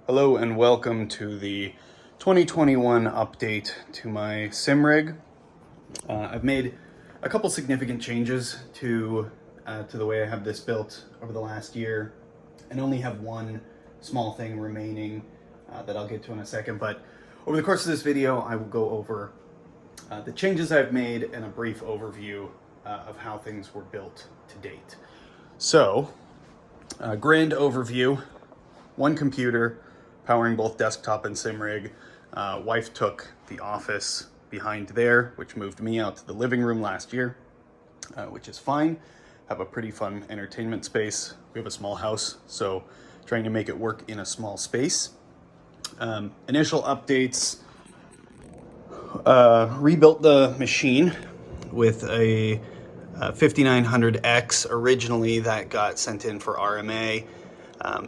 Hello and welcome to the 2021 update to my sim rig. I've made a couple significant changes to the way I have this built over the last year, and only have one small thing remaining that I'll get to in a second. But over the course of this video, I will go over the changes I've made and a brief overview of how things were built to date. So, grand overview: one computer powering both desktop and sim rig. Wife took the office behind there, which moved me out to the living room last year, which is fine. Have a pretty fun entertainment space. We have a small house, so trying to make it work in a small space. Initial updates: rebuilt the machine with a 5900X. Originally that got sent in for RMA.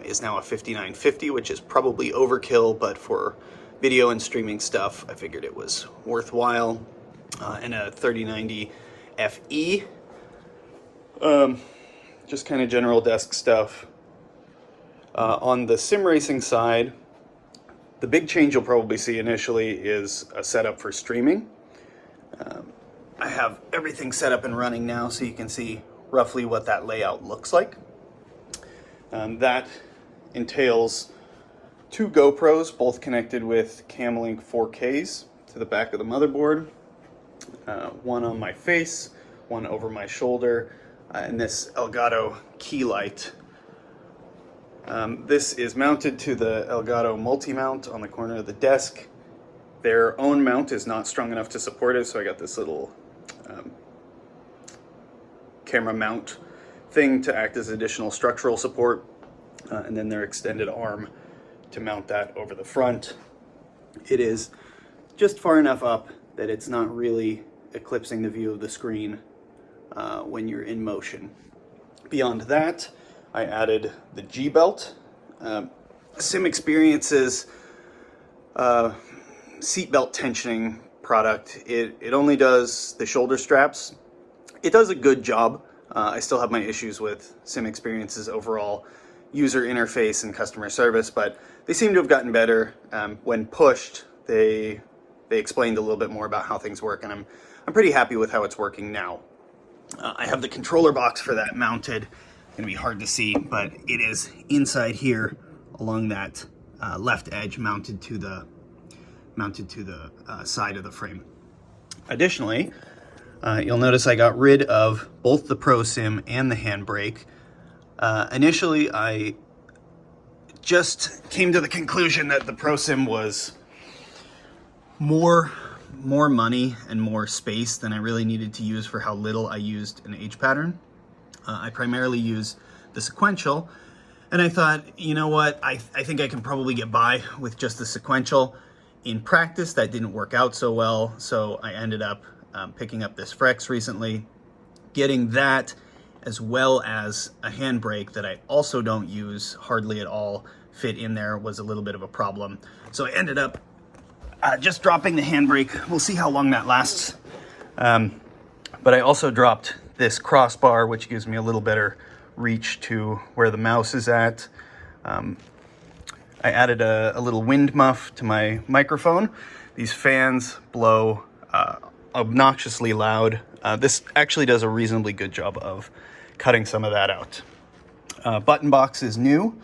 Is now a 5950, which is probably overkill, but for video and streaming stuff, I figured it was worthwhile. And a 3090 FE. Just kind of general desk stuff. On the sim racing side, the big change you'll probably see initially is a setup for streaming. I have everything set up and running now, so you can see roughly what that layout looks like. That entails two GoPros, both connected with Camlink 4Ks to the back of the motherboard. One on my face, one over my shoulder, and this Elgato key light. This is mounted to the Elgato multi-mount on the corner of the desk. Their own mount is not strong enough to support it, so I got this little camera mount thing to act as additional structural support, and then their extended arm to mount that over the front. It is just far enough up that it's not really eclipsing the view of the screen when you're in motion. Beyond that, I added the G-belt. Sim Experience's seatbelt tensioning product. It only does the shoulder straps. It does a good job. I still have my issues with Sim Experience's overall user interface and customer service, but they seem to have gotten better. When pushed, they explained a little bit more about how things work, and I'm pretty happy with how it's working now. I have the controller box for that mounted. It's gonna be hard to see, but it is inside here along that left edge, mounted to the side of the frame. Additionally, you'll notice I got rid of both the Pro Sim and the handbrake. Initially, I just came to the conclusion that the Pro Sim was more money and more space than I really needed to use for how little I used an H pattern. I primarily use the sequential, and I thought, you know what, I think I can probably get by with just the sequential. In practice, that didn't work out so well, so I ended up picking up this Frex recently. Getting that, as well as a handbrake that I also don't use hardly at all, fit in there was a little bit of a problem. So I ended up just dropping the handbrake. We'll see how long that lasts. But I also dropped this crossbar, which gives me a little better reach to where the mouse is at. I added a little wind muff to my microphone. These fans blow obnoxiously loud. This actually does a reasonably good job of cutting some of that out. Button box is new.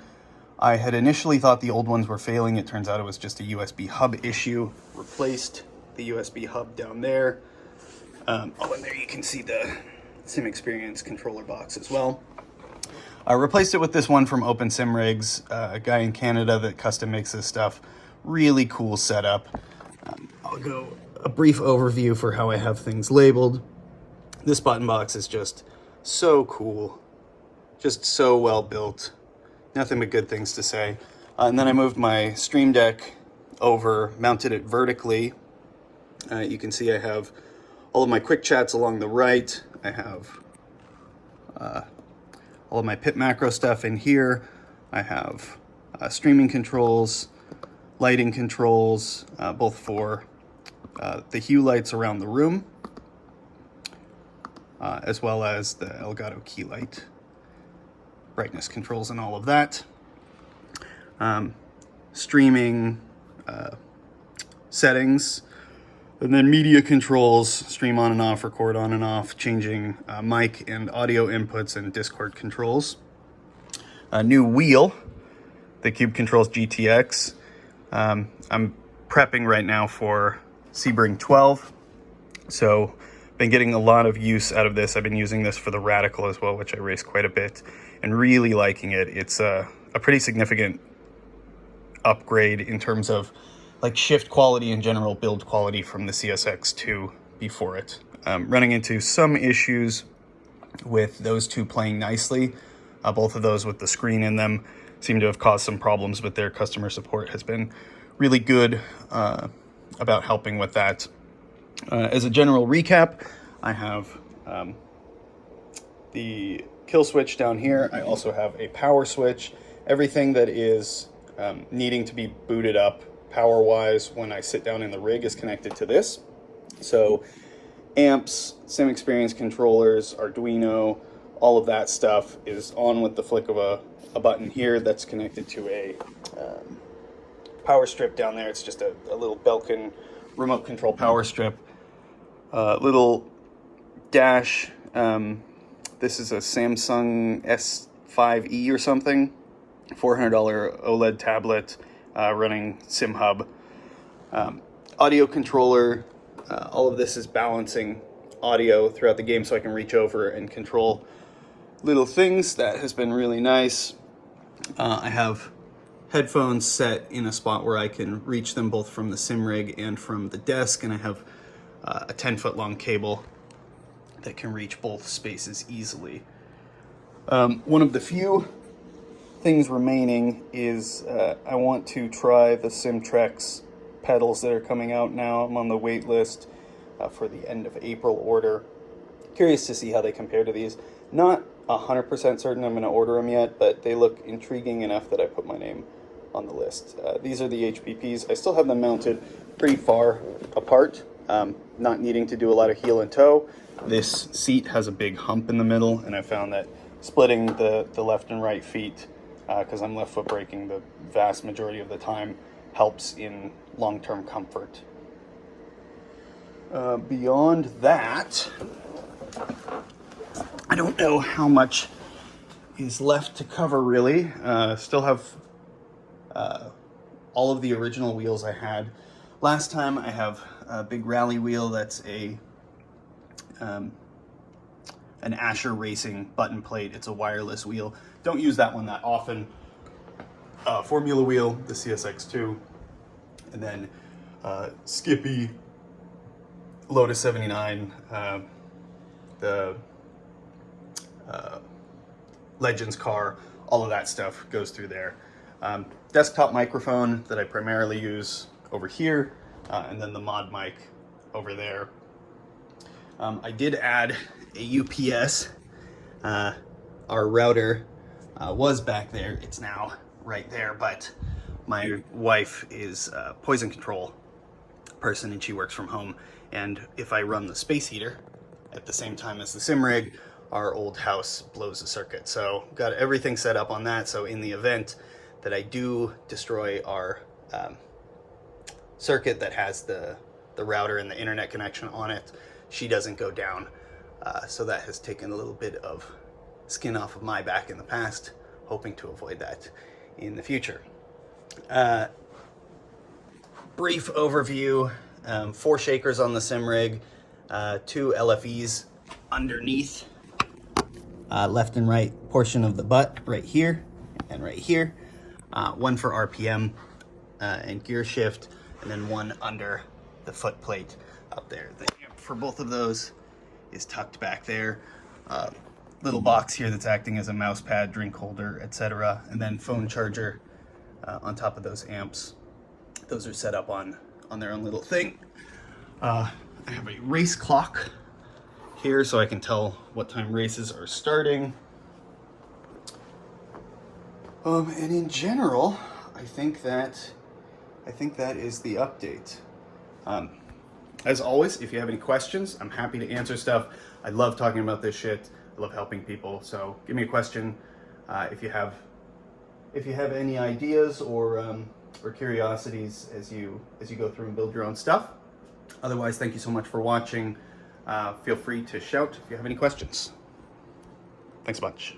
I had initially thought the old ones were failing. It turns out it was just a USB hub issue. Replaced the USB hub down there. And there you can see the Sim Experience controller box as well. I replaced it with this one from Open Sim Rigs, a guy in Canada that custom makes this stuff. Really cool setup. I'll go a brief overview for how I have things labeled. This button box is just so cool, just so well built. Nothing but good things to say. And then I moved my Stream Deck over, mounted it vertically. You can see I have all of my quick chats along the right. I have all of my Pip Macro stuff in here. I have streaming controls, lighting controls, both for the hue lights around the room, as well as the Elgato key light, brightness controls and all of that. streaming settings, and then media controls, stream on and off, record on and off, changing mic and audio inputs, and Discord controls. A new wheel, the Cube Controls GTX. I'm prepping right now for Sebring 12, so been getting a lot of use out of this. I've been using this for the Radical as well, which I race quite a bit, and really liking it. It's a pretty significant upgrade in terms of like shift quality and general build quality from the CSX2 before it. Running into some issues with those two playing nicely. Both of those with the screen in them seem to have caused some problems, but their customer support has been really good about helping with that. As a general recap, I have the kill switch down here. I also have a power switch. Everything that is needing to be booted up power-wise when I sit down in the rig is connected to this. So amps, sim experience controllers, Arduino, all of that stuff is on with the flick of a button here that's connected to a power strip down there. It's just a little Belkin remote control power strip. Little dash, this is a Samsung S5e or something, $400 OLED tablet running SimHub. Audio controller, all of this is balancing audio throughout the game so I can reach over and control little things. That has been really nice. I have headphones set in a spot where I can reach them both from the sim rig and from the desk, and I have a 10-foot long cable that can reach both spaces easily. One of the few things remaining is I want to try the Simtrex pedals that are coming out now. I'm on the wait list for the end of April order. Curious to see how they compare to these. Not 100% certain I'm going to order them yet, but they look intriguing enough that I put my name on the list. These are the HPPs. I still have them mounted pretty far apart, not needing to do a lot of heel and toe. This seat has a big hump in the middle, and I found that splitting the left and right feet, because I'm left foot braking the vast majority of the time, helps in long-term comfort. Beyond that, I don't know how much is left to cover really. Still have all of the original wheels I had last time. I have a big rally wheel that's an Asher Racing button plate. It's a wireless wheel. Don't use that one that often. Formula wheel, the CSX2, and then Skippy, Lotus 79, the Legends car, all of that stuff goes through there. Desktop microphone that I primarily use over here, and then the mod mic over there. I did add a UPS. Our router was back there. It's now right there, but my wife is a poison control person and she works from home. And if I run the space heater at the same time as the sim rig, our old house blows a circuit. So got everything set up on that. So in the event that I do destroy our circuit that has the router and the internet connection on it, she doesn't go down. So that has taken a little bit of skin off of my back in the past, hoping to avoid that in the future. Brief overview, 4 shakers on the sim rig, 2 LFEs underneath, left and right portion of the butt right here and right here, 1 for RPM and gear shift, and then 1 under the foot plate up there. The amp for both of those is tucked back there. Little box here that's acting as a mouse pad, drink holder, etc. And then phone charger on top of those amps. Those are set up on their own little thing. I have a race clock here so I can tell what time races are starting. And in general, I think that is the update. As always, if you have any questions, I'm happy to answer stuff. I love talking about this shit. I love helping people. So give me a question. If you have any ideas or or curiosities as you go through and build your own stuff. Otherwise, thank you so much for watching. Feel free to shout if you have any questions. Thanks a bunch.